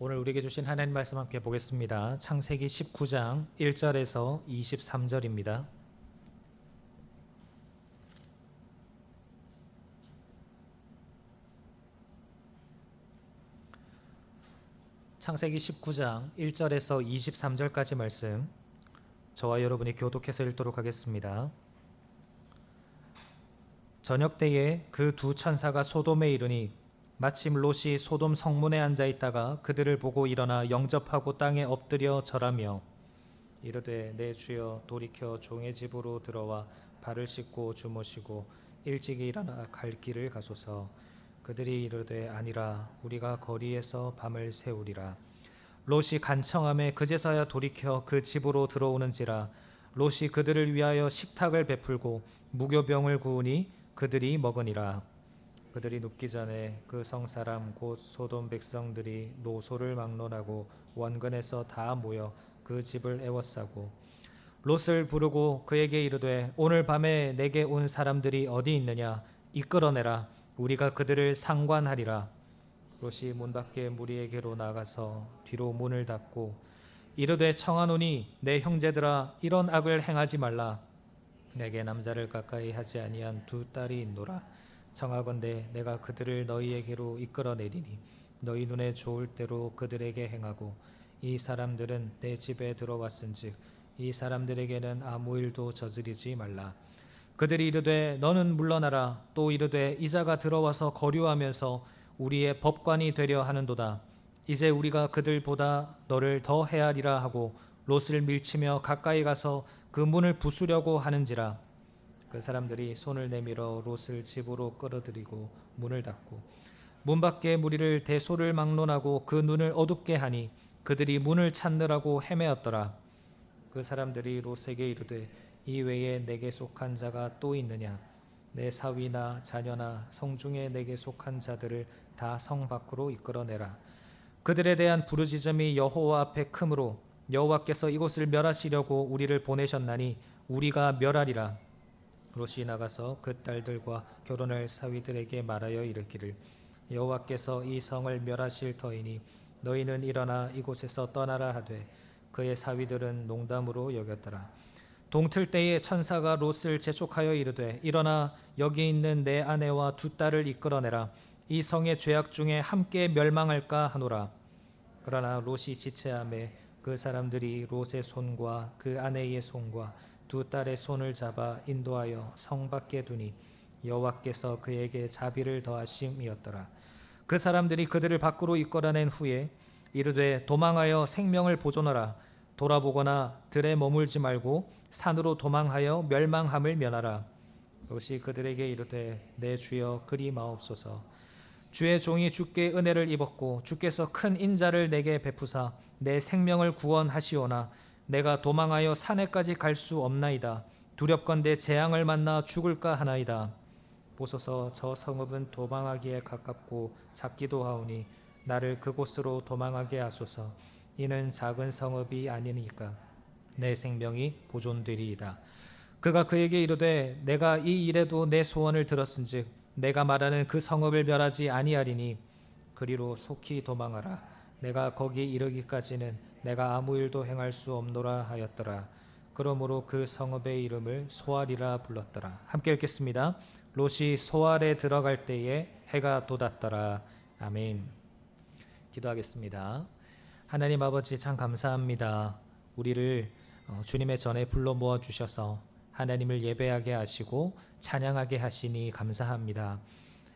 오늘 우리에게 주신 하나님 말씀 함께 보겠습니다. 창세기 19장 1절에서 23절입니다. 창세기 19장 1절에서 23절까지 말씀 저와 여러분이 교독해서 읽도록 하겠습니다. 저녁 때에 그 두 천사가 소돔에 이르니 마침 롯이 소돔 성문에 앉아 있다가 그들을 보고 일어나 영접하고 땅에 엎드려 절하며 이르되 내 주여 돌이켜 종의 집으로 들어와 발을 씻고 주무시고 일찍이 일어나 갈 길을 가소서. 그들이 이르되 아니라 우리가 거리에서 밤을 새우리라. 롯이 간청함에 그제서야 돌이켜 그 집으로 들어오는지라. 롯이 그들을 위하여 식탁을 베풀고 무교병을 구우니 그들이 먹으니라. 그들이 눕기 전에 그 성사람 곧 소돔 백성들이 노소를 막론하고 원근에서 다 모여 그 집을 에워싸고 롯을 부르고 그에게 이르되 오늘 밤에 내게 온 사람들이 어디 있느냐 이끌어내라. 우리가 그들을 상관하리라. 롯이 문 밖에 무리에게로 나가서 뒤로 문을 닫고 이르되 청하노니 내 형제들아 이런 악을 행하지 말라. 내게 남자를 가까이 하지 아니한 두 딸이 있노라. 청하건대 내가 그들을 너희에게로 이끌어내리니 너희 눈에 좋을 대로 그들에게 행하고 이 사람들은 내 집에 들어왔은즉 이 사람들에게는 아무 일도 저지르지 말라. 그들이 이르되 너는 물러나라. 또 이르되 이자가 들어와서 거류하면서 우리의 법관이 되려 하는도다. 이제 우리가 그들보다 너를 더 헤아리라 하고 롯을 밀치며 가까이 가서 그 문을 부수려고 하는지라. 그 사람들이 손을 내밀어 롯을 집으로 끌어들이고 문을 닫고 문 밖에 무리를 대소를 막론하고 그 눈을 어둡게 하니 그들이 문을 찾느라고 헤매었더라. 그 사람들이 롯에게 이르되 이 외에 내게 속한 자가 또 있느냐. 내 사위나 자녀나 성중에 내게 속한 자들을 다 성 밖으로 이끌어내라. 그들에 대한 부르짖음이 여호와 앞에 크므로 여호와께서 이곳을 멸하시려고 우리를 보내셨나니 우리가 멸하리라. 롯이 나가서 그 딸들과 결혼할 사위들에게 말하여 이르기를 여호와께서 이 성을 멸하실 터이니 너희는 일어나 이곳에서 떠나라 하되 그의 사위들은 농담으로 여겼더라. 동틀 때에 천사가 롯을 재촉하여 이르되 일어나 여기 있는 내 아내와 두 딸을 이끌어내라. 이 성의 죄악 중에 함께 멸망할까 하노라. 그러나 롯이 지체하매 그 사람들이 롯의 손과 그 아내의 손과 두 딸의 손을 잡아 인도하여 성 밖에 두니 여호와께서 그에게 자비를 더하심이었더라. 그 사람들이 그들을 밖으로 이끌어낸 후에 이르되 도망하여 생명을 보존하라. 돌아보거나 들에 머물지 말고 산으로 도망하여 멸망함을 면하라. 롯이 그들에게 이르되 내 주여 그리 마옵소서. 주의 종이 주께 은혜를 입었고 주께서 큰 인자를 내게 베푸사 내 생명을 구원하시오나 내가 도망하여 산에까지 갈 수 없나이다. 두렵건대 재앙을 만나 죽을까 하나이다. 보소서 저 성읍은 도망하기에 가깝고 작기도 하오니 나를 그곳으로 도망하게 하소서. 이는 작은 성읍이 아니니까 내 생명이 보존되리이다. 그가 그에게 이르되 내가 이 일에도 내 소원을 들었은즉 내가 말하는 그 성읍을 멸하지 아니하리니 그리로 속히 도망하라. 내가 거기 이르기까지는 내가 아무 일도 행할 수 없노라 하였더라. 그러므로 그 성읍의 이름을 소알이라 불렀더라. 함께 읽겠습니다. 롯이 소알에 들어갈 때에 해가 돋았더라. 아멘. 기도하겠습니다. 하나님 아버지 참 감사합니다. 우리를 주님의 전에 불러 모아 주셔서 하나님을 예배하게 하시고 찬양하게 하시니 감사합니다.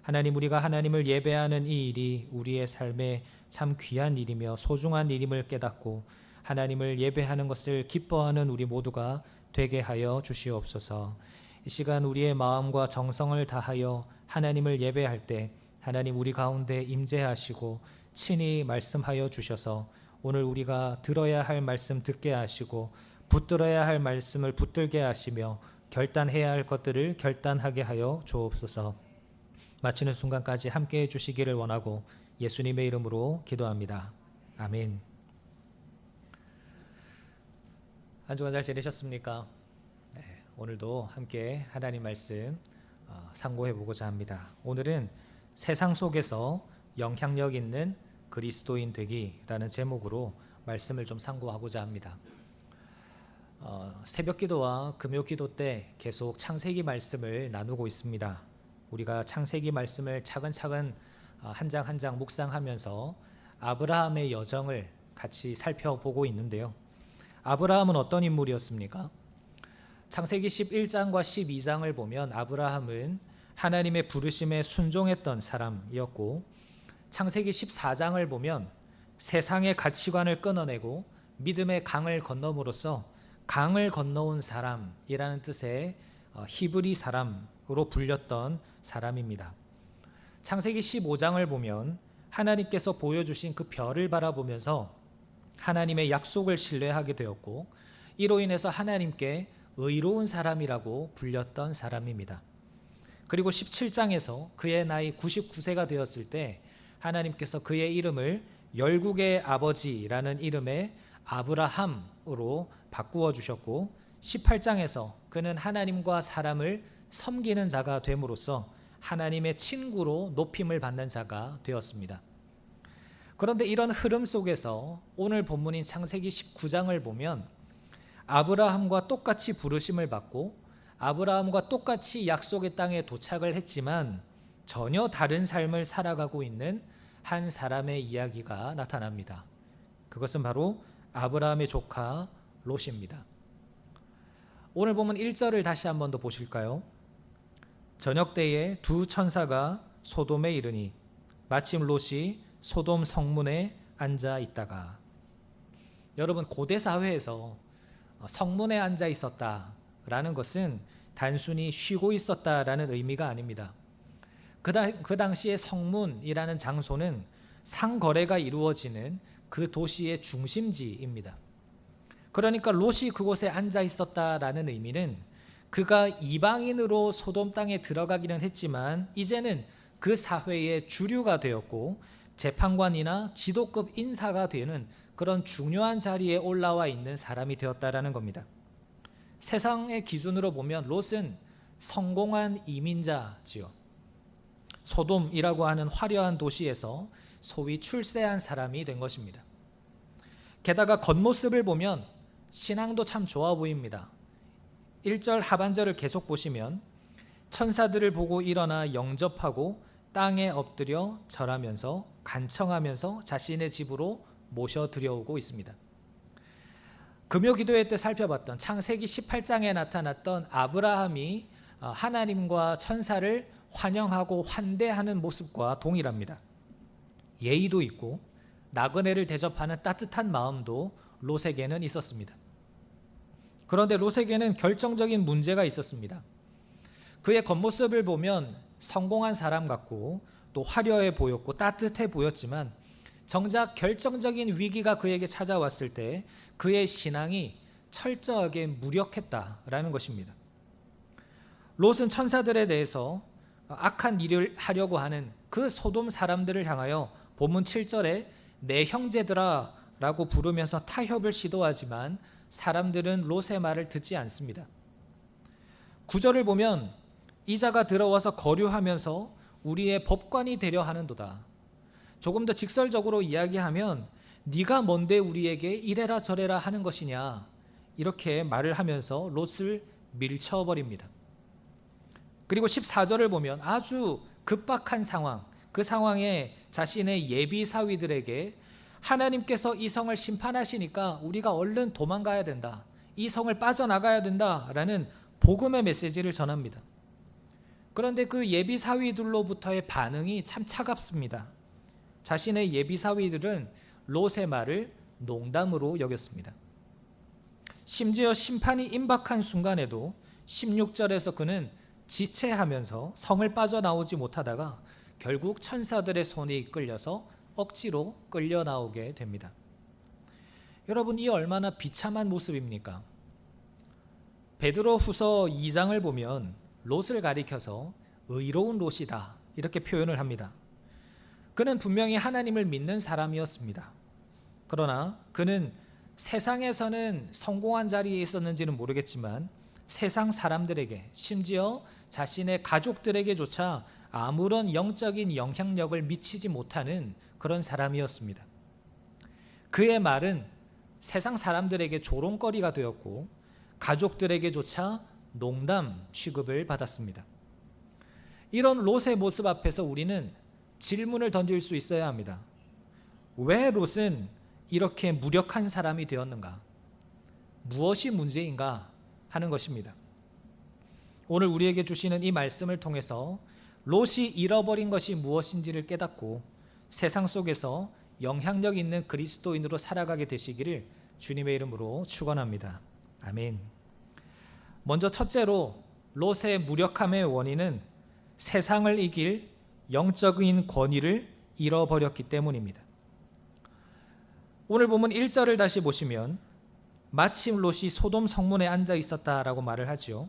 하나님, 우리가 하나님을 예배하는 이 일이 우리의 삶에 참 귀한 일이며 소중한 일임을 깨닫고 하나님을 예배하는 것을 기뻐하는 우리 모두가 되게 하여 주시옵소서. 이 시간 우리의 마음과 정성을 다하여 하나님을 예배할 때 하나님 우리 가운데 임재하시고 친히 말씀하여 주셔서 오늘 우리가 들어야 할 말씀 듣게 하시고 붙들어야 할 말씀을 붙들게 하시며 결단해야 할 것들을 결단하게 하여 주옵소서. 마치는 순간까지 함께 해주시기를 원하고 예수님의 이름으로 기도합니다. 아멘. 한 주간 잘 지내셨습니까? 네, 오늘도 함께 하나님 말씀 상고해 보고자 합니다. 오늘은 세상 속에서 영향력 있는 그리스도인 되기라는 제목으로 말씀을 좀 상고하고자 합니다. 새벽 기도와 금요 기도 때 계속 창세기 말씀을 나누고 있습니다. 우리가 창세기 말씀을 차근차근 한 장 한 장 묵상하면서 아브라함의 여정을 같이 살펴보고 있는데요. 아브라함은 어떤 인물이었습니까? 창세기 11장과 12장을 보면 아브라함은 하나님의 부르심에 순종했던 사람이었고, 창세기 14장을 보면 세상의 가치관을 끊어내고 믿음의 강을 건너므로써 강을 건너온 사람이라는 뜻의 히브리 사람으로 불렸던 사람입니다. 창세기 15장을 보면 하나님께서 보여주신 그 별을 바라보면서 하나님의 약속을 신뢰하게 되었고, 이로 인해서 하나님께 의로운 사람이라고 불렸던 사람입니다. 그리고 17장에서 그의 나이 99세가 되었을 때 하나님께서 그의 이름을 열국의 아버지라는 이름의 아브라함으로 바꾸어 주셨고, 18장에서 그는 하나님과 사람을 섬기는 자가 됨으로써 하나님의 친구로 높임을 받는 자가 되었습니다. 그런데 이런 흐름 속에서 오늘 본문인 창세기 19장을 보면 아브라함과 똑같이 부르심을 받고 아브라함과 똑같이 약속의 땅에 도착을 했지만 전혀 다른 삶을 살아가고 있는 한 사람의 이야기가 나타납니다. 그것은 바로 아브라함의 조카 롯입니다. 오늘 보면 1절을 다시 한 번 더 보실까요? 저녁 때에 두 천사가 소돔에 이르니 마침 롯이 소돔 성문에 앉아 있다가. 여러분, 고대 사회에서 성문에 앉아 있었다라는 것은 단순히 쉬고 있었다라는 의미가 아닙니다. 그 당시에 성문이라는 장소는 상거래가 이루어지는 그 도시의 중심지입니다. 그러니까 롯이 그곳에 앉아 있었다라는 의미는 그가 이방인으로 소돔 땅에 들어가기는 했지만 이제는 그 사회의 주류가 되었고 재판관이나 지도급 인사가 되는 그런 중요한 자리에 올라와 있는 사람이 되었다라는 겁니다. 세상의 기준으로 보면 롯은 성공한 이민자지요. 소돔이라고 하는 화려한 도시에서 소위 출세한 사람이 된 것입니다. 게다가 겉모습을 보면 신앙도 참 좋아 보입니다. 1절 하반절을 계속 보시면 천사들을 보고 일어나 영접하고 땅에 엎드려 절하면서 간청하면서 자신의 집으로 모셔 들여오고 있습니다. 금요 기도회 때 살펴봤던 창세기 18장에 나타났던 아브라함이 하나님과 천사를 환영하고 환대하는 모습과 동일합니다. 예의도 있고 나그네를 대접하는 따뜻한 마음도 롯에게는 있었습니다. 그런데 롯에게는 결정적인 문제가 있었습니다. 그의 겉모습을 보면 성공한 사람 같고 또 화려해 보였고 따뜻해 보였지만 정작 결정적인 위기가 그에게 찾아왔을 때 그의 신앙이 철저하게 무력했다라는 것입니다. 롯은 천사들에 대해서 악한 일을 하려고 하는 그 소돔 사람들을 향하여 본문 7절에 내 형제들아 라고 부르면서 타협을 시도하지만 사람들은 롯의 말을 듣지 않습니다. 9절을 보면 이자가 들어와서 거류하면서 우리의 법관이 되려 하는도다. 조금 더 직설적으로 이야기하면 네가 뭔데 우리에게 이래라 저래라 하는 것이냐, 이렇게 말을 하면서 롯을 밀쳐버립니다. 그리고 14절을 보면 아주 급박한 상황, 그 상황에 자신의 예비 사위들에게 하나님께서 이 성을 심판하시니까 우리가 얼른 도망가야 된다, 이 성을 빠져나가야 된다라는 복음의 메시지를 전합니다. 그런데 그 예비 사위들로부터의 반응이 참 차갑습니다. 자신의 예비 사위들은 롯의 말을 농담으로 여겼습니다. 심지어 심판이 임박한 순간에도 16절에서 그는 지체하면서 성을 빠져나오지 못하다가 결국 천사들의 손에 이끌려서 억지로 끌려 나오게 됩니다. 여러분, 이 얼마나 비참한 모습입니까? 베드로후서 2장을 보면 롯을 가리켜서 의로운 롯이다 이렇게 표현을 합니다. 그는 분명히 하나님을 믿는 사람이었습니다. 그러나 그는 세상에서는 성공한 자리에 있었는지는 모르겠지만 세상 사람들에게, 심지어 자신의 가족들에게조차 아무런 영적인 영향력을 미치지 못하는 그런 사람이었습니다. 그의 말은 세상 사람들에게 조롱거리가 되었고 가족들에게조차 농담 취급을 받았습니다. 이런 롯의 모습 앞에서 우리는 질문을 던질 수 있어야 합니다. 왜 롯은 이렇게 무력한 사람이 되었는가? 무엇이 문제인가 하는 것입니다. 오늘 우리에게 주시는 이 말씀을 통해서 롯이 잃어버린 것이 무엇인지를 깨닫고 세상 속에서 영향력 있는 그리스도인으로 살아가게 되시기를 주님의 이름으로 축원합니다. 아멘. 먼저 첫째로 롯의 무력함의 원인은 세상을 이길 영적인 권위를 잃어버렸기 때문입니다. 오늘 본문 1절을 다시 보시면 마침 롯이 소돔 성문에 앉아 있었다라고 말을 하죠.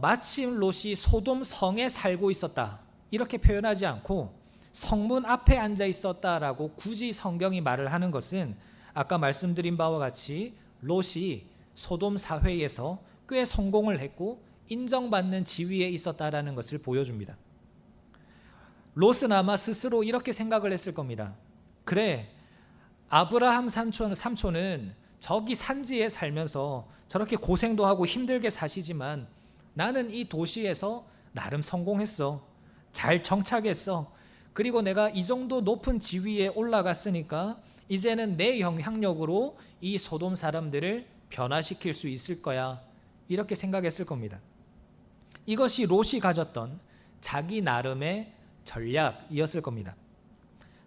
마침 롯이 소돔 성에 살고 있었다 이렇게 표현하지 않고 성문 앞에 앉아 있었다라고 굳이 성경이 말을 하는 것은 아까 말씀드린 바와 같이 롯이 소돔 사회에서 꽤 성공을 했고 인정받는 지위에 있었다라는 것을 보여줍니다. 롯은 아마 스스로 이렇게 생각을 했을 겁니다. 그래, 아브라함 삼촌은 저기 산지에 살면서 저렇게 고생도 하고 힘들게 사시지만 나는 이 도시에서 나름 성공했어. 잘 정착했어. 그리고 내가 이 정도 높은 지위에 올라갔으니까 이제는 내 영향력으로 이 소돔 사람들을 변화시킬 수 있을 거야. 이렇게 생각했을 겁니다. 이것이 롯이 가졌던 자기 나름의 전략이었을 겁니다.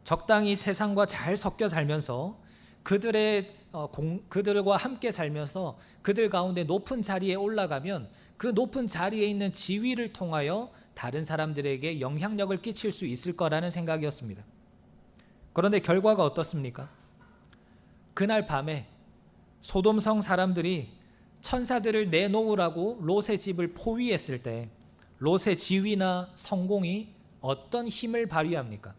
적당히 세상과 잘 섞여 살면서 그들과 함께 살면서 그들 가운데 높은 자리에 올라가면 그 높은 자리에 있는 지위를 통하여 다른 사람들에게 영향력을 끼칠 수 있을 거라는 생각이었습니다. 그런데 결과가 어떻습니까? 그날 밤에 소돔성 사람들이 천사들을 내놓으라고 롯의 집을 포위했을 때 롯의 지위나 성공이 어떤 힘을 발휘합니까?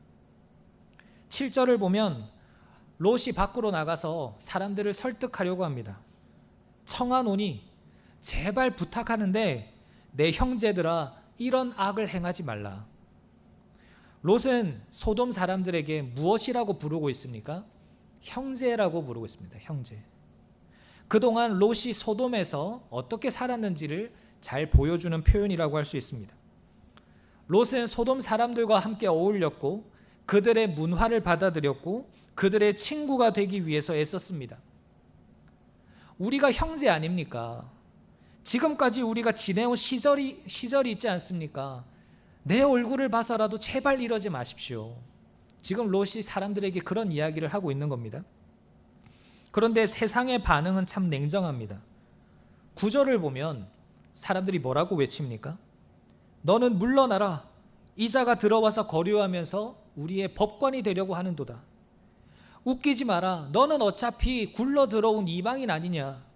7절을 보면 롯이 밖으로 나가서 사람들을 설득하려고 합니다. 청하노니 제발 부탁하는데 내 형제들아 이런 악을 행하지 말라. 롯은 소돔 사람들에게 무엇이라고 부르고 있습니까? 형제라고 부르고 있습니다. 형제. 그동안 롯이 소돔에서 어떻게 살았는지를 잘 보여주는 표현이라고 할 수 있습니다. 롯은 소돔 사람들과 함께 어울렸고 그들의 문화를 받아들였고 그들의 친구가 되기 위해서 애썼습니다. 우리가 형제 아닙니까? 지금까지 우리가 지내온 시절이 있지 않습니까? 내 얼굴을 봐서라도 제발 이러지 마십시오. 지금 롯이 사람들에게 그런 이야기를 하고 있는 겁니다. 그런데 세상의 반응은 참 냉정합니다. 9절을 보면 사람들이 뭐라고 외칩니까? 너는 물러나라. 이자가 들어와서 거류하면서 우리의 법관이 되려고 하는도다. 웃기지 마라. 너는 어차피 굴러 들어온 이방인 아니냐.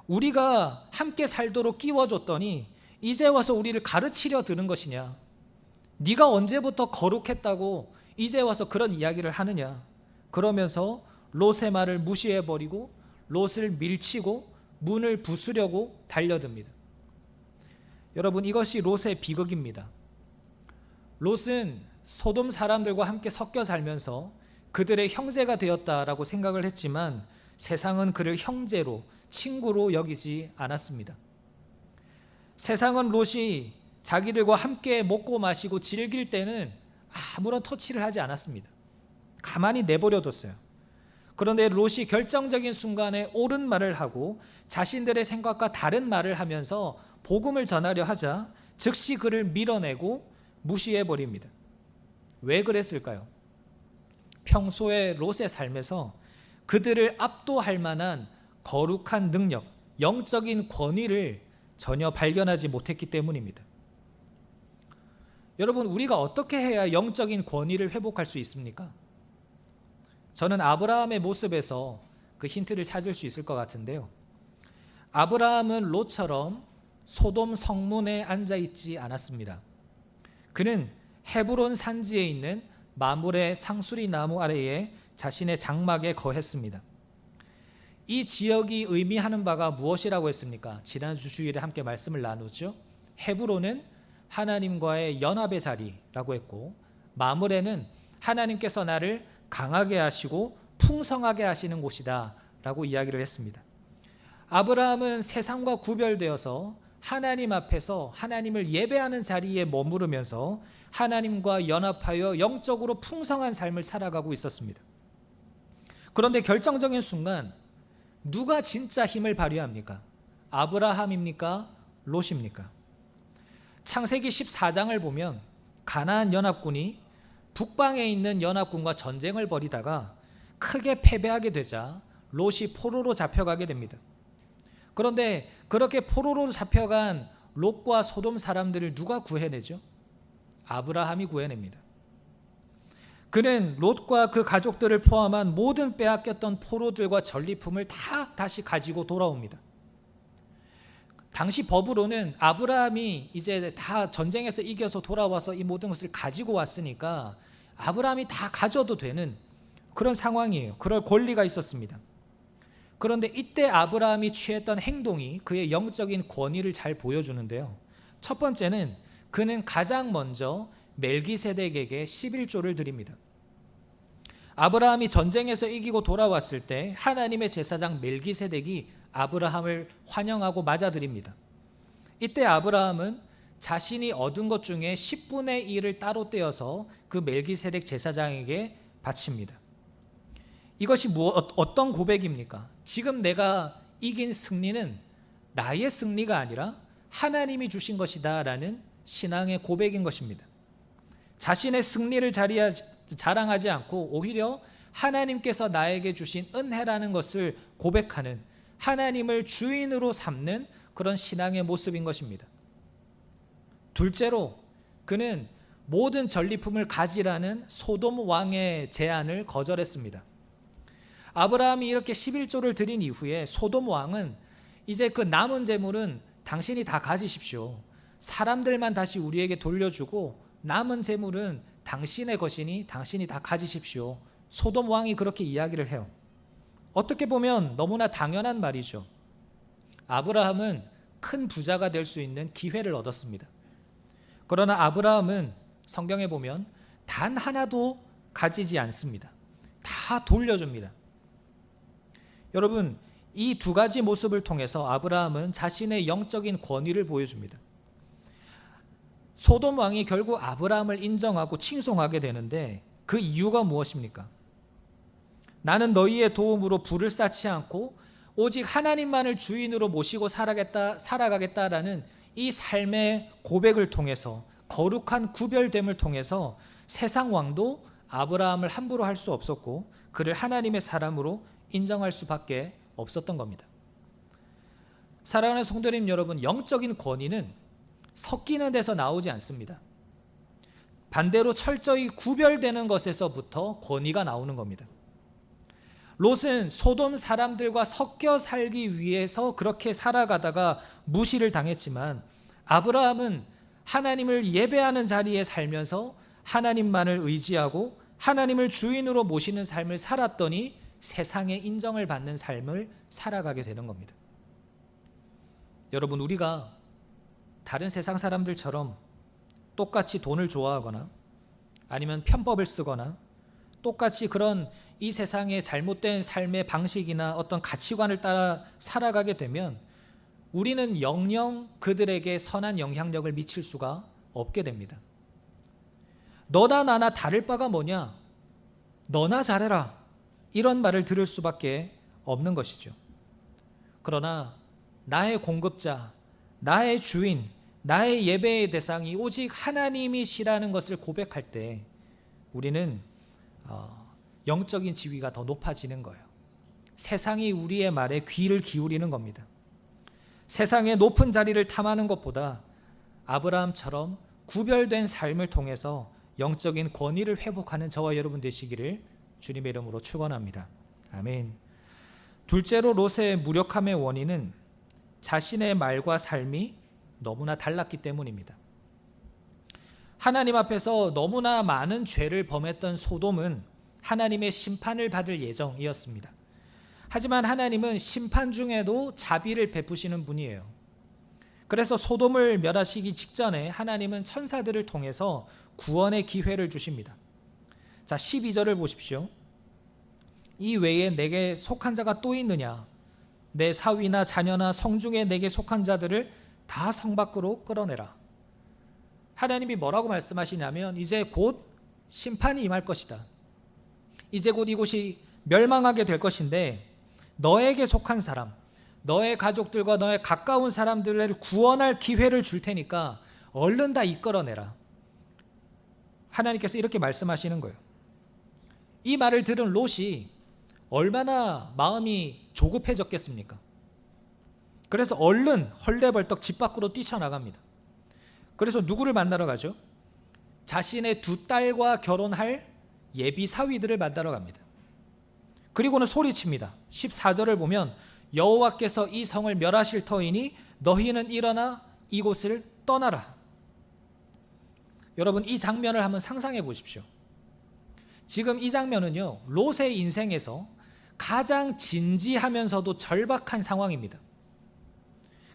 우리가 함께 살도록 끼워줬더니 이제 와서 우리를 가르치려 드는 것이냐. 네가 언제부터 거룩했다고 이제 와서 그런 이야기를 하느냐. 그러면서 롯의 말을 무시해버리고 롯을 밀치고 문을 부수려고 달려듭니다. 여러분, 이것이 롯의 비극입니다. 롯은 소돔 사람들과 함께 섞여 살면서 그들의 형제가 되었다라고 생각을 했지만 세상은 그를 형제로, 친구로 여기지 않았습니다. 세상은 롯이 자기들과 함께 먹고 마시고 즐길 때는 아무런 터치를 하지 않았습니다. 가만히 내버려뒀어요. 그런데 롯이 결정적인 순간에 옳은 말을 하고 자신들의 생각과 다른 말을 하면서 복음을 전하려 하자 즉시 그를 밀어내고 무시해버립니다. 왜 그랬을까요? 평소에 롯의 삶에서 그들을 압도할 만한 거룩한 능력, 영적인 권위를 전혀 발견하지 못했기 때문입니다. 여러분, 우리가 어떻게 해야 영적인 권위를 회복할 수 있습니까? 저는 아브라함의 모습에서 그 힌트를 찾을 수 있을 것 같은데요. 아브라함은 롯처럼 소돔 성문에 앉아 있지 않았습니다. 그는 헤브론 산지에 있는 마물의 상수리 나무 아래에 자신의 장막에 거했습니다. 이 지역이 의미하는 바가 무엇이라고 했습니까? 지난주 주일에 함께 말씀을 나누죠. 헤브론은 하나님과의 연합의 자리라고 했고 마물에는 하나님께서 나를 강하게 하시고 풍성하게 하시는 곳이다 라고 이야기를 했습니다. 아브라함은 세상과 구별되어서 하나님 앞에서 하나님을 예배하는 자리에 머무르면서 하나님과 연합하여 영적으로 풍성한 삶을 살아가고 있었습니다. 그런데 결정적인 순간 누가 진짜 힘을 발휘합니까? 아브라함입니까? 롯입니까? 창세기 14장을 보면 가나안 연합군이 북방에 있는 연합군과 전쟁을 벌이다가 크게 패배하게 되자 롯이 포로로 잡혀가게 됩니다. 그런데 그렇게 포로로 잡혀간 롯과 소돔 사람들을 누가 구해내죠? 아브라함이 구해냅니다. 그는 롯과 그 가족들을 포함한 모든 빼앗겼던 포로들과 전리품을 다 다시 가지고 돌아옵니다. 당시 법으로는 아브라함이 이제 다 전쟁에서 이겨서 돌아와서 이 모든 것을 가지고 왔으니까 아브라함이 다 가져도 되는 그런 상황이에요. 그럴 권리가 있었습니다. 그런데 이때 아브라함이 취했던 행동이 그의 영적인 권위를 잘 보여주는데요. 첫 번째는 그는 가장 먼저 멜기세덱에게 11조를 드립니다. 아브라함이 전쟁에서 이기고 돌아왔을 때 하나님의 제사장 멜기세덱이 아브라함을 환영하고 맞아들입니다. 이때 아브라함은 자신이 얻은 것 중에 10분의 1을 따로 떼어서 그 멜기세덱 제사장에게 바칩니다. 이것이 어떤 고백입니까? 지금 내가 이긴 승리는 나의 승리가 아니라 하나님이 주신 것이다 라는 신앙의 고백인 것입니다. 자신의 승리를 자랑하지 않고 오히려 하나님께서 나에게 주신 은혜라는 것을 고백하는, 하나님을 주인으로 삼는 그런 신앙의 모습인 것입니다. 둘째로 그는 모든 전리품을 가지라는 소돔 왕의 제안을 거절했습니다. 아브라함이 이렇게 11조를 드린 이후에 소돔 왕은 이제 그 남은 재물은 당신이 다 가지십시오. 사람들만 다시 우리에게 돌려주고 남은 재물은 당신의 것이니 당신이 다 가지십시오. 소돔 왕이 그렇게 이야기를 해요. 어떻게 보면 너무나 당연한 말이죠. 아브라함은 큰 부자가 될 수 있는 기회를 얻었습니다. 그러나 아브라함은 성경에 보면 단 하나도 가지지 않습니다. 다 돌려줍니다. 여러분, 이 두 가지 모습을 통해서 아브라함은 자신의 영적인 권위를 보여줍니다. 소돔 왕이 결국 아브라함을 인정하고 칭송하게 되는데 그 이유가 무엇입니까? 나는 너희의 도움으로 부를 쌓지 않고 오직 하나님만을 주인으로 모시고 살아가겠다라는 이 삶의 고백을 통해서, 거룩한 구별됨을 통해서 세상 왕도 아브라함을 함부로 할 수 없었고 그를 하나님의 사람으로 인정할 수밖에 없었던 겁니다. 사랑하는 성도님 여러분, 영적인 권위는 섞이는 데서 나오지 않습니다. 반대로 철저히 구별되는 것에서부터 권위가 나오는 겁니다. 롯은 소돔 사람들과 섞여 살기 위해서 그렇게 살아가다가 무시를 당했지만 아브라함은 하나님을 예배하는 자리에 살면서 하나님만을 의지하고 하나님을 주인으로 모시는 삶을 살았더니 세상의 인정을 받는 삶을 살아가게 되는 겁니다. 여러분, 우리가 다른 세상 사람들처럼 똑같이 돈을 좋아하거나 아니면 편법을 쓰거나 똑같이 그런 이 세상의 잘못된 삶의 방식이나 어떤 가치관을 따라 살아가게 되면 우리는 영영 그들에게 선한 영향력을 미칠 수가 없게 됩니다. 너나 나나 다를 바가 뭐냐? 너나 잘해라. 이런 말을 들을 수밖에 없는 것이죠. 그러나 나의 공급자, 나의 주인, 나의 예배의 대상이 오직 하나님이시라는 것을 고백할 때 우리는 영적인 지위가 더 높아지는 거예요. 세상이 우리의 말에 귀를 기울이는 겁니다. 세상의 높은 자리를 탐하는 것보다 아브라함처럼 구별된 삶을 통해서 영적인 권위를 회복하는 저와 여러분 되시기를 주님의 이름으로 축원합니다. 아멘. 둘째로 롯의 무력함의 원인은 자신의 말과 삶이 너무나 달랐기 때문입니다. 하나님 앞에서 너무나 많은 죄를 범했던 소돔은 하나님의 심판을 받을 예정이었습니다. 하지만 하나님은 심판 중에도 자비를 베푸시는 분이에요. 그래서 소돔을 멸하시기 직전에 하나님은 천사들을 통해서 구원의 기회를 주십니다. 자, 12절을 보십시오. 이 외에 내게 속한 자가 또 있느냐? 내 사위나 자녀나 성중에 내게 속한 자들을 다 성 밖으로 끌어내라. 하나님이 뭐라고 말씀하시냐면 이제 곧 심판이 임할 것이다. 이제 곧 이곳이 멸망하게 될 것인데 너에게 속한 사람, 너의 가족들과 너의 가까운 사람들을 구원할 기회를 줄 테니까 얼른 다 이끌어내라. 하나님께서 이렇게 말씀하시는 거예요. 이 말을 들은 롯이 얼마나 마음이 조급해졌겠습니까? 그래서 얼른 헐레벌떡 집 밖으로 뛰쳐나갑니다. 그래서 누구를 만나러 가죠? 자신의 두 딸과 결혼할 예비 사위들을 만나러 갑니다. 그리고는 소리칩니다. 14절을 보면 여호와께서 이 성을 멸하실 터이니 너희는 일어나 이곳을 떠나라. 여러분, 이 장면을 한번 상상해 보십시오. 지금 이 장면은요, 롯의 인생에서 가장 진지하면서도 절박한 상황입니다.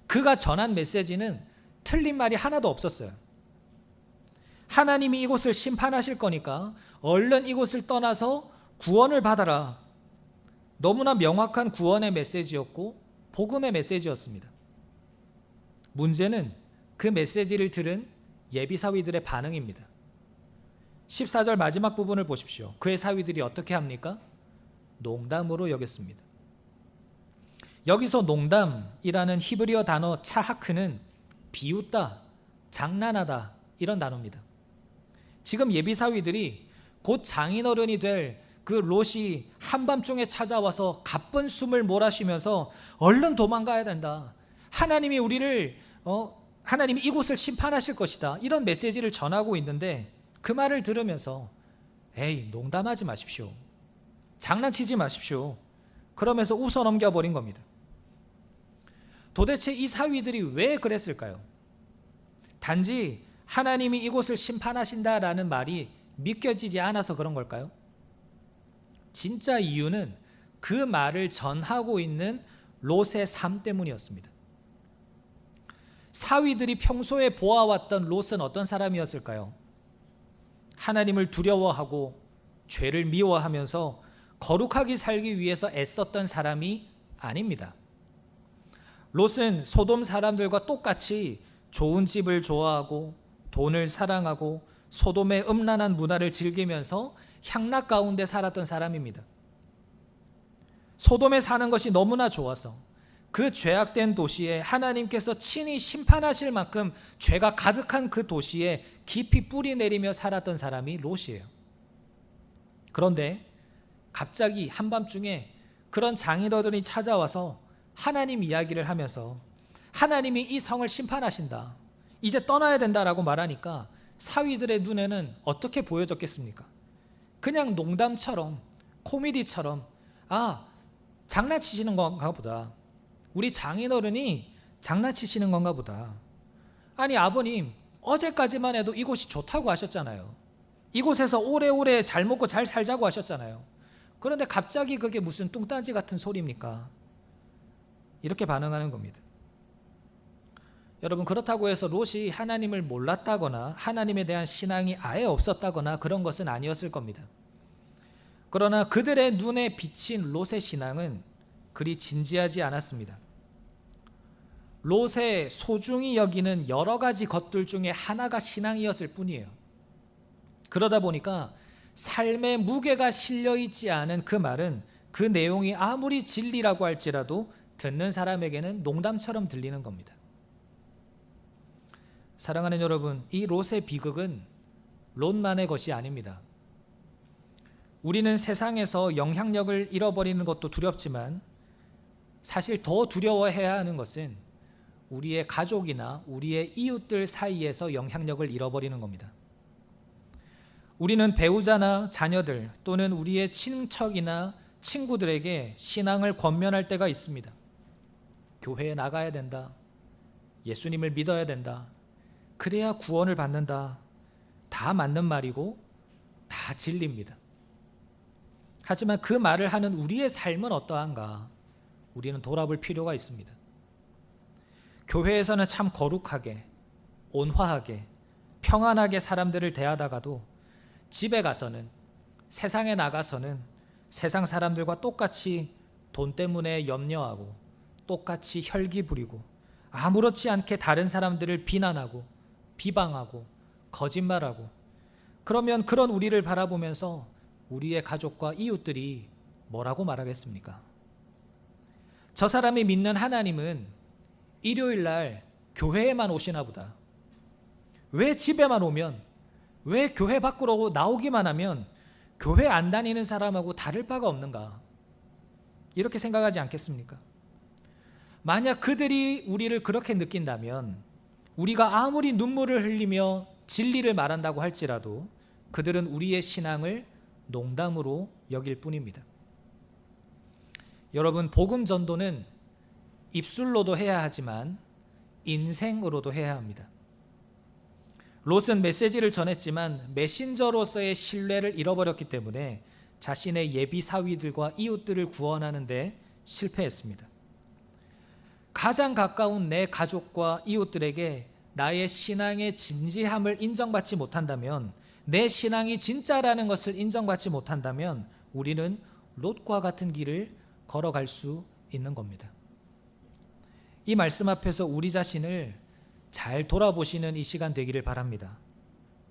그가 전한 메시지는 틀린 말이 하나도 없었어요. 하나님이 이곳을 심판하실 거니까 얼른 이곳을 떠나서 구원을 받아라. 너무나 명확한 구원의 메시지였고 복음의 메시지였습니다. 문제는 그 메시지를 들은 예비사위들의 반응입니다. 14절 마지막 부분을 보십시오. 그의 사위들이 어떻게 합니까? 농담으로 여겼습니다. 여기서 농담이라는 히브리어 단어 차하크는 비웃다, 장난하다 이런 단어입니다. 지금 예비사위들이 곧 장인어른이 될 그 롯이 한밤중에 찾아와서 가쁜 숨을 몰아쉬면서 얼른 도망가야 된다. 하나님이 하나님이 이곳을 심판하실 것이다. 이런 메시지를 전하고 있는데 그 말을 들으면서 에이, 농담하지 마십시오. 장난치지 마십시오. 그러면서 웃어 넘겨버린 겁니다. 도대체 이 사위들이 왜 그랬을까요? 단지 하나님이 이곳을 심판하신다라는 말이 믿겨지지 않아서 그런 걸까요? 진짜 이유는 그 말을 전하고 있는 롯의 삶 때문이었습니다. 사위들이 평소에 보아왔던 롯은 어떤 사람이었을까요? 하나님을 두려워하고 죄를 미워하면서 거룩하게 살기 위해서 애썼던 사람이 아닙니다. 롯은 소돔 사람들과 똑같이 좋은 집을 좋아하고 돈을 사랑하고 소돔의 음란한 문화를 즐기면서 향락 가운데 살았던 사람입니다. 소돔에 사는 것이 너무나 좋아서 그 죄악된 도시에 하나님께서 친히 심판하실 만큼 죄가 가득한 그 도시에 깊이 뿌리 내리며 살았던 사람이 롯이에요. 그런데 갑자기 한밤중에 그런 장인어른이 찾아와서 하나님 이야기를 하면서 하나님이 이 성을 심판하신다, 이제 떠나야 된다라고 말하니까 사위들의 눈에는 어떻게 보여졌겠습니까? 그냥 농담처럼, 코미디처럼, 장난치시는 건가 보다. 우리 장인어른이 장난치시는 건가 보다. 아니, 아버님 어제까지만 해도 이곳이 좋다고 하셨잖아요. 이곳에서 오래오래 잘 먹고 잘 살자고 하셨잖아요. 그런데 갑자기 그게 무슨 뚱딴지 같은 소리입니까? 이렇게 반응하는 겁니다. 여러분, 그렇다고 해서 롯이 하나님을 몰랐다거나 하나님에 대한 신앙이 아예 없었다거나 그런 것은 아니었을 겁니다. 그러나 그들의 눈에 비친 롯의 신앙은 그리 진지하지 않았습니다. 롯의 소중히 여기는 여러 가지 것들 중에 하나가 신앙이었을 뿐이에요. 그러다 보니까 삶의 무게가 실려있지 않은 그 말은 그 내용이 아무리 진리라고 할지라도 듣는 사람에게는 농담처럼 들리는 겁니다. 사랑하는 여러분, 이 롯의 비극은 롯만의 것이 아닙니다. 우리는 세상에서 영향력을 잃어버리는 것도 두렵지만 사실 더 두려워해야 하는 것은 우리의 가족이나 우리의 이웃들 사이에서 영향력을 잃어버리는 겁니다. 우리는 배우자나 자녀들 또는 우리의 친척이나 친구들에게 신앙을 권면할 때가 있습니다. 교회에 나가야 된다. 예수님을 믿어야 된다. 그래야 구원을 받는다. 다 맞는 말이고 다 진리입니다. 하지만 그 말을 하는 우리의 삶은 어떠한가? 우리는 돌아볼 필요가 있습니다. 교회에서는 참 거룩하게, 온화하게, 평안하게 사람들을 대하다가도 집에 가서는 세상에 나가서는 세상 사람들과 똑같이 돈 때문에 염려하고 똑같이 혈기 부리고 아무렇지 않게 다른 사람들을 비난하고 비방하고 거짓말하고, 그러면 그런 우리를 바라보면서 우리의 가족과 이웃들이 뭐라고 말하겠습니까? 저 사람이 믿는 하나님은 일요일 날 교회에만 오시나 보다. 왜 집에만 오면, 왜 교회 밖으로 나오기만 하면 교회 안 다니는 사람하고 다를 바가 없는가? 이렇게 생각하지 않겠습니까? 만약 그들이 우리를 그렇게 느낀다면 우리가 아무리 눈물을 흘리며 진리를 말한다고 할지라도 그들은 우리의 신앙을 농담으로 여길 뿐입니다. 여러분, 복음 전도는 입술로도 해야 하지만 인생으로도 해야 합니다. 롯은 메시지를 전했지만 메신저로서의 신뢰를 잃어버렸기 때문에 자신의 예비 사위들과 이웃들을 구원하는 데 실패했습니다. 가장 가까운 내 가족과 이웃들에게 나의 신앙의 진지함을 인정받지 못한다면, 내 신앙이 진짜라는 것을 인정받지 못한다면 우리는 롯과 같은 길을 걸어갈 수 있는 겁니다. 이 말씀 앞에서 우리 자신을 잘 돌아보시는 이 시간 되기를 바랍니다.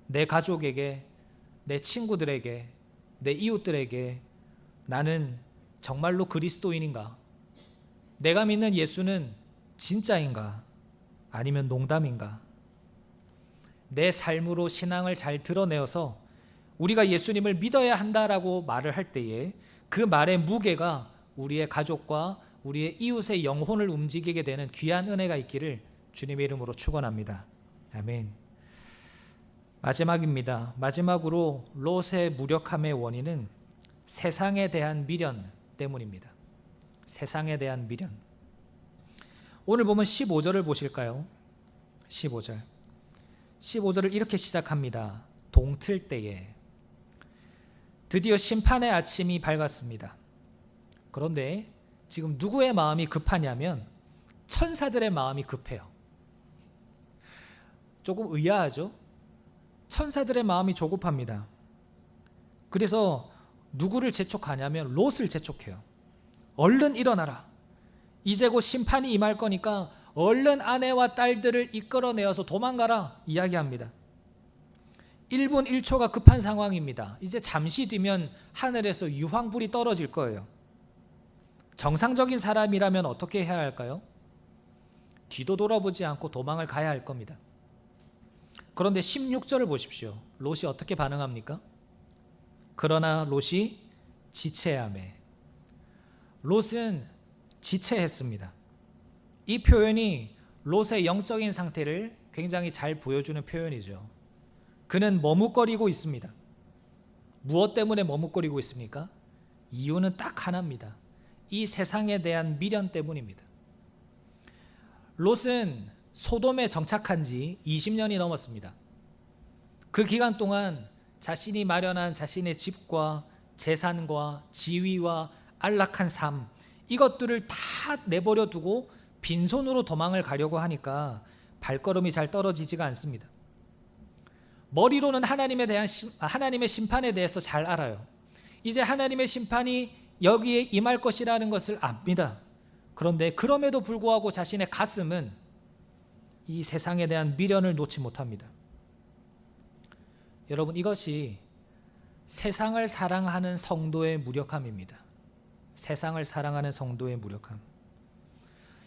내 가족에게, 내 친구들에게, 내 이웃들에게 나는 정말로 그리스도인인가? 내가 믿는 예수는 진짜인가? 아니면 농담인가? 내 삶으로 신앙을 잘 드러내어서 우리가 예수님을 믿어야 한다라고 말을 할 때에 그 말의 무게가 우리의 가족과 우리의 이웃의 영혼을 움직이게 되는 귀한 은혜가 있기를 주님의 이름으로 축원합니다. 아멘. 마지막입니다. 마지막으로 롯의 무력함의 원인은 세상에 대한 미련 때문입니다. 세상에 대한 미련. 오늘 보면 15절을 보실까요? 15절을 이렇게 시작합니다. 동틀 때에 드디어 심판의 아침이 밝았습니다. 그런데 지금 누구의 마음이 급하냐면 천사들의 마음이 급해요. 조금 의아하죠? 천사들의 마음이 조급합니다. 그래서 누구를 재촉하냐면 롯을 재촉해요. 얼른 일어나라. 이제 곧 심판이 임할 거니까 얼른 아내와 딸들을 이끌어내어서 도망가라 이야기합니다. 1분 1초가 급한 상황입니다. 이제 잠시 뒤면 하늘에서 유황불이 떨어질 거예요. 정상적인 사람이라면 어떻게 해야 할까요? 뒤도 돌아보지 않고 도망을 가야 할 겁니다. 그런데 16절을 보십시오. 롯이 어떻게 반응합니까? 그러나 롯이 지체하매. 롯은 지체했습니다. 이 표현이 롯의 영적인 상태를 굉장히 잘 보여주는 표현이죠. 그는 머뭇거리고 있습니다. 무엇 때문에 머뭇거리고 있습니까? 이유는 딱 하나입니다. 이 세상에 대한 미련 때문입니다. 롯은 소돔에 정착한 지 20년이 넘었습니다. 그 기간 동안 자신이 마련한 자신의 집과 재산과 지위와 안락한 삶, 이것들을 다 내버려 두고 빈손으로 도망을 가려고 하니까 발걸음이 잘 떨어지지가 않습니다. 머리로는 하나님의 심판에 대해서 잘 알아요. 이제 하나님의 심판이 여기에 임할 것이라는 것을 압니다. 그런데 그럼에도 불구하고 자신의 가슴은 이 세상에 대한 미련을 놓지 못합니다. 여러분, 이것이 세상을 사랑하는 성도의 무력함입니다. 세상을 사랑하는 성도의 무력함.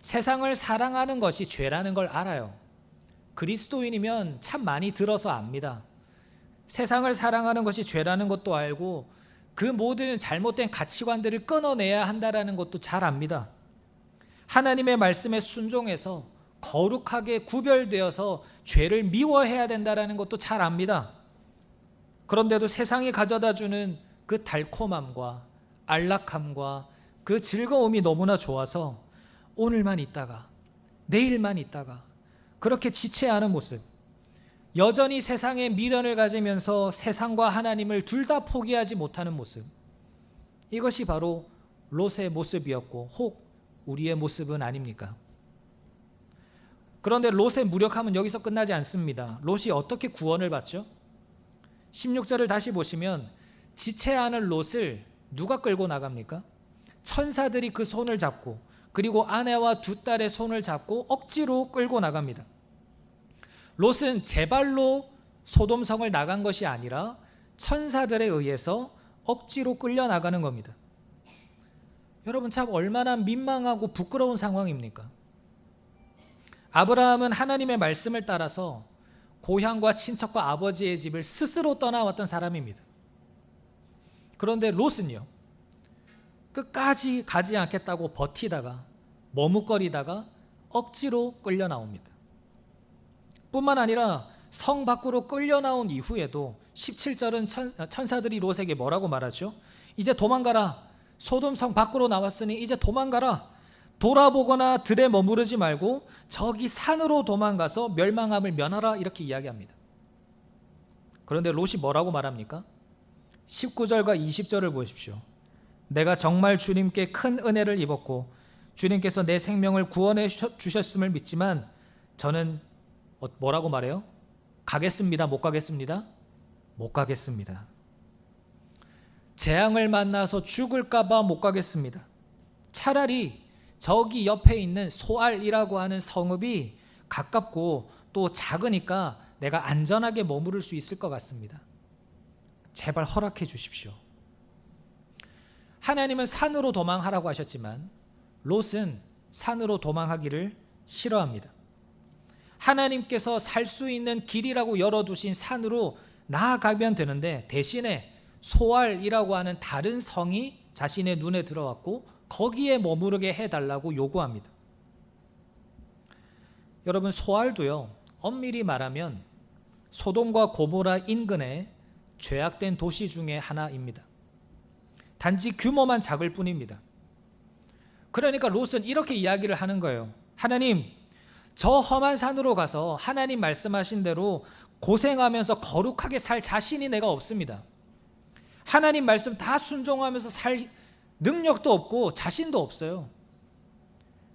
세상을 사랑하는 것이 죄라는 걸 알아요. 그리스도인이면 참 많이 들어서 압니다. 세상을 사랑하는 것이 죄라는 것도 알고 그 모든 잘못된 가치관들을 끊어내야 한다는 것도 잘 압니다. 하나님의 말씀에 순종해서 거룩하게 구별되어서 죄를 미워해야 된다는 것도 잘 압니다. 그런데도 세상이 가져다주는 그 달콤함과 안락함과 그 즐거움이 너무나 좋아서 오늘만 있다가 내일만 있다가 그렇게 지체하는 모습, 여전히 세상에 미련을 가지면서 세상과 하나님을 둘 다 포기하지 못하는 모습, 이것이 바로 롯의 모습이었고 혹 우리의 모습은 아닙니까? 그런데 롯의 무력함은 여기서 끝나지 않습니다. 롯이 어떻게 구원을 받죠? 16절을 다시 보시면 지체하는 롯을 누가 끌고 나갑니까? 천사들이 그 손을 잡고, 그리고 아내와 두 딸의 손을 잡고 억지로 끌고 나갑니다. 롯은 제 발로 소돔성을 나간 것이 아니라 천사들에 의해서 억지로 끌려 나가는 겁니다. 여러분, 참 얼마나 민망하고 부끄러운 상황입니까? 아브라함은 하나님의 말씀을 따라서 고향과 친척과 아버지의 집을 스스로 떠나왔던 사람입니다. 그런데 롯은요, 끝까지 가지 않겠다고 버티다가 머뭇거리다가 억지로 끌려 나옵니다. 뿐만 아니라 성 밖으로 끌려 나온 이후에도 17절은 천사들이 롯에게 뭐라고 말하죠? 이제 도망가라. 소돔성 밖으로 나왔으니 이제 도망가라. 돌아보거나 들에 머무르지 말고 저기 산으로 도망가서 멸망함을 면하라. 이렇게 이야기합니다. 그런데 롯이 뭐라고 말합니까? 19절과 20절을 보십시오. 내가 정말 주님께 큰 은혜를 입었고 주님께서 내 생명을 구원해 주셨음을 믿지만 저는 뭐라고 말해요? 가겠습니다. 못 가겠습니다? 못 가겠습니다. 재앙을 만나서 죽을까 봐 못 가겠습니다. 차라리 저기 옆에 있는 소알이라고 하는 성읍이 가깝고 또 작으니까 내가 안전하게 머무를 수 있을 것 같습니다. 제발 허락해 주십시오. 하나님은 산으로 도망하라고 하셨지만 롯은 산으로 도망하기를 싫어합니다. 하나님께서 살 수 있는 길이라고 열어두신 산으로 나아가면 되는데 대신에 소알이라고 하는 다른 성이 자신의 눈에 들어왔고 거기에 머무르게 해달라고 요구합니다. 여러분, 소알도요, 엄밀히 말하면 소돔과 고모라 인근의 죄악된 도시 중에 하나입니다. 단지 규모만 작을 뿐입니다. 그러니까 롯은 이렇게 이야기를 하는 거예요. 하나님, 저 험한 산으로 가서 하나님 말씀하신 대로 고생하면서 거룩하게 살 자신이 내가 없습니다. 하나님 말씀 다 순종하면서 살 능력도 없고 자신도 없어요.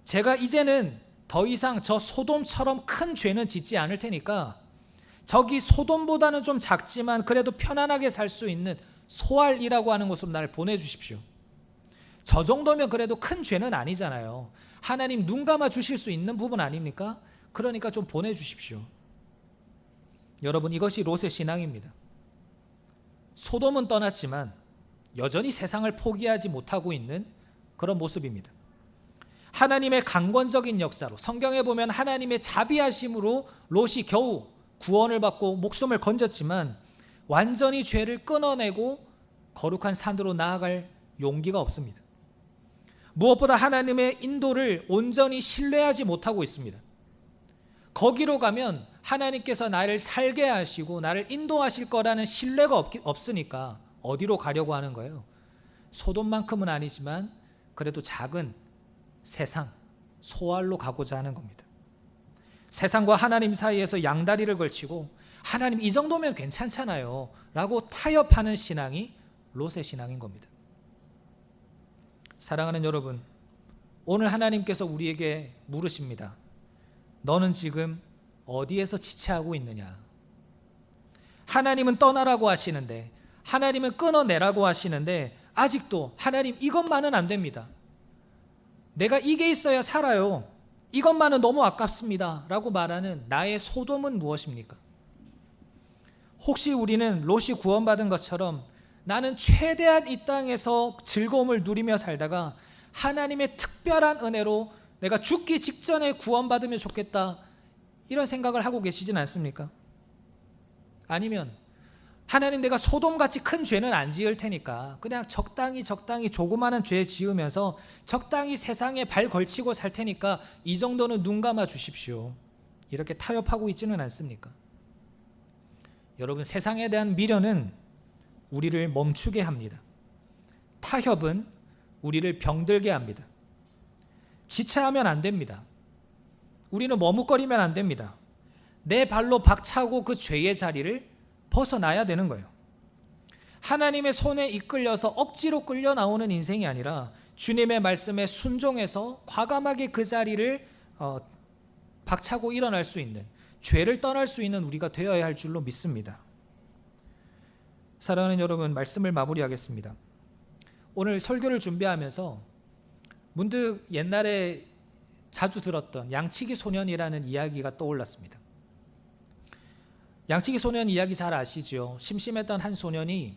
제가 이제는 더 이상 저 소돔처럼 큰 죄는 짓지 않을 테니까 저기 소돔보다는 좀 작지만 그래도 편안하게 살 수 있는 소알이라고 하는 곳으로 나를 보내주십시오. 저 정도면 그래도 큰 죄는 아니잖아요. 하나님 눈 감아 주실 수 있는 부분 아닙니까? 그러니까 좀 보내주십시오. 여러분, 이것이 롯의 신앙입니다. 소돔은 떠났지만 여전히 세상을 포기하지 못하고 있는 그런 모습입니다. 하나님의 강권적인 역사로, 성경에 보면 하나님의 자비하심으로 롯이 겨우 구원을 받고 목숨을 건졌지만 완전히 죄를 끊어내고 거룩한 산으로 나아갈 용기가 없습니다. 무엇보다 하나님의 인도를 온전히 신뢰하지 못하고 있습니다. 거기로 가면 하나님께서 나를 살게 하시고 나를 인도하실 거라는 신뢰가 없으니까 어디로 가려고 하는 거예요? 소돔만큼은 아니지만 그래도 작은 세상, 소알로 가고자 하는 겁니다. 세상과 하나님 사이에서 양다리를 걸치고 하나님 이 정도면 괜찮잖아요 라고 타협하는 신앙이 롯의 신앙인 겁니다. 사랑하는 여러분, 오늘 하나님께서 우리에게 물으십니다. 너는 지금 어디에서 지체하고 있느냐? 하나님은 떠나라고 하시는데, 하나님은 끊어내라고 하시는데 아직도 하나님 이것만은 안 됩니다. 내가 이게 있어야 살아요. 이것만은 너무 아깝습니다 라고 말하는 나의 소돔은 무엇입니까? 혹시 우리는 롯이 구원받은 것처럼 나는 최대한 이 땅에서 즐거움을 누리며 살다가 하나님의 특별한 은혜로 내가 죽기 직전에 구원받으면 좋겠다 이런 생각을 하고 계시진 않습니까? 아니면 하나님, 내가 소돔같이 큰 죄는 안 지을 테니까 그냥 적당히 조그마한 죄 지으면서 적당히 세상에 발 걸치고 살 테니까 이 정도는 눈 감아 주십시오. 이렇게 타협하고 있지는 않습니까? 여러분, 세상에 대한 미련은 우리를 멈추게 합니다. 타협은 우리를 병들게 합니다. 지체하면 안 됩니다. 우리는 머뭇거리면 안 됩니다. 내 발로 박차고 그 죄의 자리를 벗어나야 되는 거예요. 하나님의 손에 이끌려서 억지로 끌려 나오는 인생이 아니라 주님의 말씀에 순종해서 과감하게 그 자리를 박차고 일어날 수 있는, 죄를 떠날 수 있는 우리가 되어야 할 줄로 믿습니다. 사랑하는 여러분, 말씀을 마무리하겠습니다. 오늘 설교를 준비하면서 문득 옛날에 자주 들었던 양치기 소년이라는 이야기가 떠올랐습니다. 양치기 소년 이야기 잘 아시죠? 심심했던 한 소년이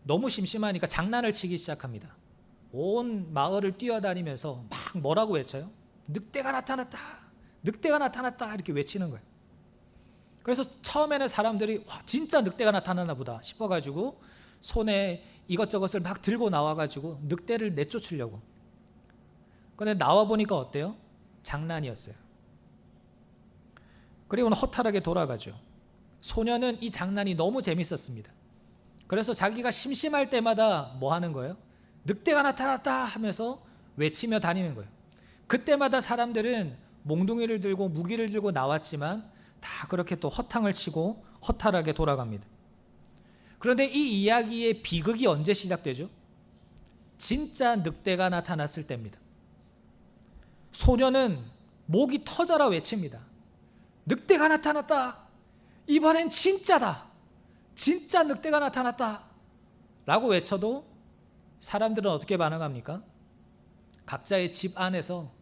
너무 심심하니까 장난을 치기 시작합니다. 온 마을을 뛰어다니면서 막 뭐라고 외쳐요? 늑대가 나타났다, 늑대가 나타났다, 이렇게 외치는 거예요. 그래서 처음에는 사람들이 와, 진짜 늑대가 나타나나 보다 싶어가지고 손에 이것저것을 막 들고 나와가지고 늑대를 내쫓으려고. 그런데 나와보니까 어때요? 장난이었어요. 그리고는 허탈하게 돌아가죠. 소년은 이 장난이 너무 재밌었습니다. 그래서 자기가 심심할 때마다 뭐 하는 거예요? 늑대가 나타났다 하면서 외치며 다니는 거예요. 그때마다 사람들은 몽둥이를 들고 무기를 들고 나왔지만 다 그렇게 또 허탕을 치고 허탈하게 돌아갑니다. 그런데 이 이야기의 비극이 언제 시작되죠? 진짜 늑대가 나타났을 때입니다. 소년은 목이 터져라 외칩니다. 늑대가 나타났다. 이번엔 진짜다. 진짜 늑대가 나타났다. 라고 외쳐도 사람들은 어떻게 반응합니까? 각자의 집 안에서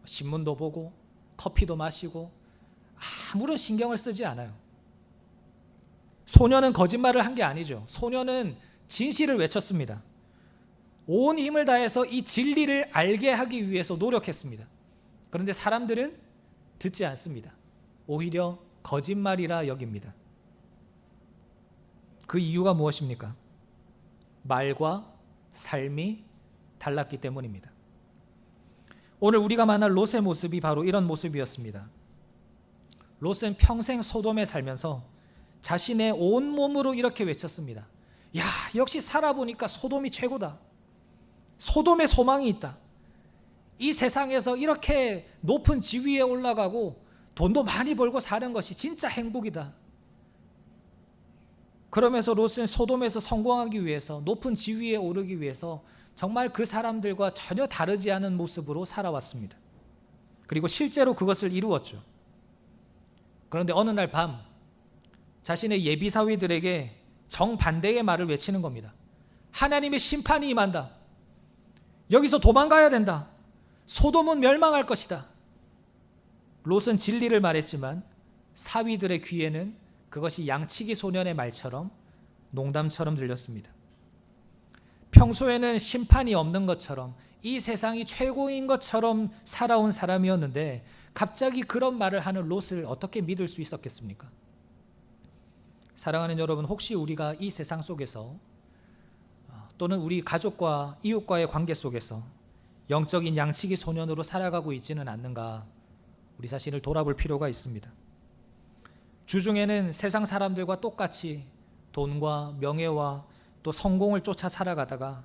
신문도 보고 커피도 마시고 아무런 신경을 쓰지 않아요. 소년은 거짓말을 한 게 아니죠. 소년은 진실을 외쳤습니다. 온 힘을 다해서 이 진리를 알게 하기 위해서 노력했습니다. 그런데 사람들은 듣지 않습니다. 오히려 거짓말이라 여깁니다. 그 이유가 무엇입니까? 말과 삶이 달랐기 때문입니다. 오늘 우리가 만날 롯의 모습이 바로 이런 모습이었습니다. 롯은 평생 소돔에 살면서 자신의 온 몸으로 이렇게 외쳤습니다. 야, 역시 살아보니까 소돔이 최고다. 소돔에 소망이 있다. 이 세상에서 이렇게 높은 지위에 올라가고 돈도 많이 벌고 사는 것이 진짜 행복이다. 그러면서 롯은 소돔에서 성공하기 위해서, 높은 지위에 오르기 위해서 정말 그 사람들과 전혀 다르지 않은 모습으로 살아왔습니다. 그리고 실제로 그것을 이루었죠. 그런데 어느 날 밤 자신의 예비사위들에게 정반대의 말을 외치는 겁니다. 하나님의 심판이 임한다. 여기서 도망가야 된다. 소돔은 멸망할 것이다. 롯은 진리를 말했지만 사위들의 귀에는 그것이 양치기 소년의 말처럼 농담처럼 들렸습니다. 평소에는 심판이 없는 것처럼 이 세상이 최고인 것처럼 살아온 사람이었는데 갑자기 그런 말을 하는 롯을 어떻게 믿을 수 있었겠습니까? 사랑하는 여러분, 혹시 우리가 이 세상 속에서 또는 우리 가족과 이웃과의 관계 속에서 영적인 양치기 소년으로 살아가고 있지는 않는가, 우리 자신을 돌아볼 필요가 있습니다. 주중에는 세상 사람들과 똑같이 돈과 명예와 또 성공을 쫓아 살아가다가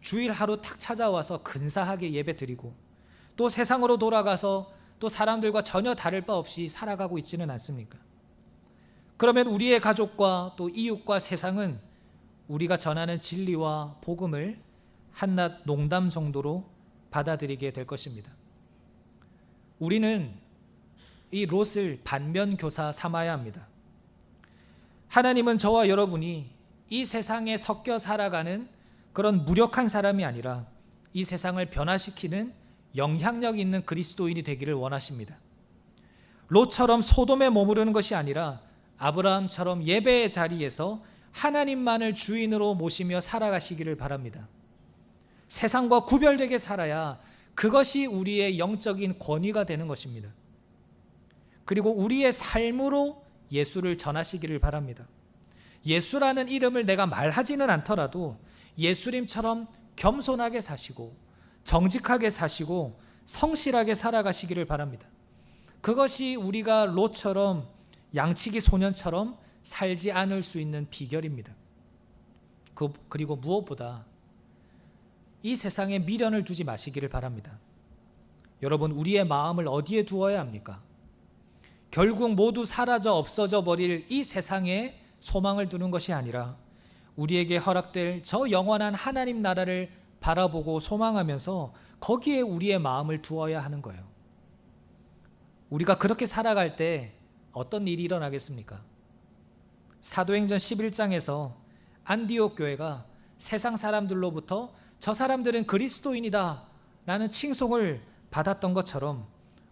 주일 하루 탁 찾아와서 근사하게 예배드리고 또 세상으로 돌아가서 또 사람들과 전혀 다를 바 없이 살아가고 있지는 않습니까? 그러면 우리의 가족과 또 이웃과 세상은 우리가 전하는 진리와 복음을 한낱 농담 정도로 받아들이게 될 것입니다. 우리는 이 롯을 반면교사 삼아야 합니다. 하나님은 저와 여러분이 이 세상에 섞여 살아가는 그런 무력한 사람이 아니라 이 세상을 변화시키는 영향력 있는 그리스도인이 되기를 원하십니다. 롯처럼 소돔에 머무르는 것이 아니라 아브라함처럼 예배의 자리에서 하나님만을 주인으로 모시며 살아가시기를 바랍니다. 세상과 구별되게 살아야 그것이 우리의 영적인 권위가 되는 것입니다. 그리고 우리의 삶으로 예수를 전하시기를 바랍니다. 예수라는 이름을 내가 말하지는 않더라도 예수님처럼 겸손하게 사시고 정직하게 사시고 성실하게 살아가시기를 바랍니다. 그것이 우리가 롯처럼 양치기 소년처럼 살지 않을 수 있는 비결입니다. 그리고 무엇보다 이 세상에 미련을 두지 마시기를 바랍니다. 여러분, 우리의 마음을 어디에 두어야 합니까? 결국 모두 사라져 없어져 버릴 이 세상에 소망을 두는 것이 아니라 우리에게 허락될 저 영원한 하나님 나라를 바라보고 소망하면서 거기에 우리의 마음을 두어야 하는 거예요. 우리가 그렇게 살아갈 때 어떤 일이 일어나겠습니까? 사도행전 11장에서 안디옥 교회가 세상 사람들로부터 저 사람들은 그리스도인이다 라는 칭송을 받았던 것처럼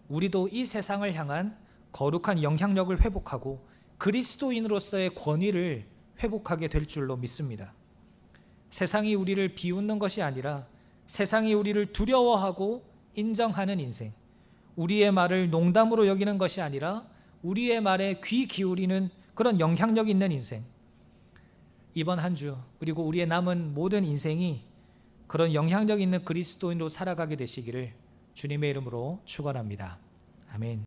우리도 이 세상을 향한 거룩한 영향력을 회복하고 그리스도인으로서의 권위를 회복하게 될 줄로 믿습니다. 세상이 우리를 비웃는 것이 아니라 세상이 우리를 두려워하고 인정하는 인생, 우리의 말을 농담으로 여기는 것이 아니라 우리의 말에 귀 기울이는 그런 영향력 있는 인생, 이번 한 주 그리고 우리의 남은 모든 인생이 그런 영향력 있는 그리스도인으로 살아가게 되시기를 주님의 이름으로 축원합니다. 아멘.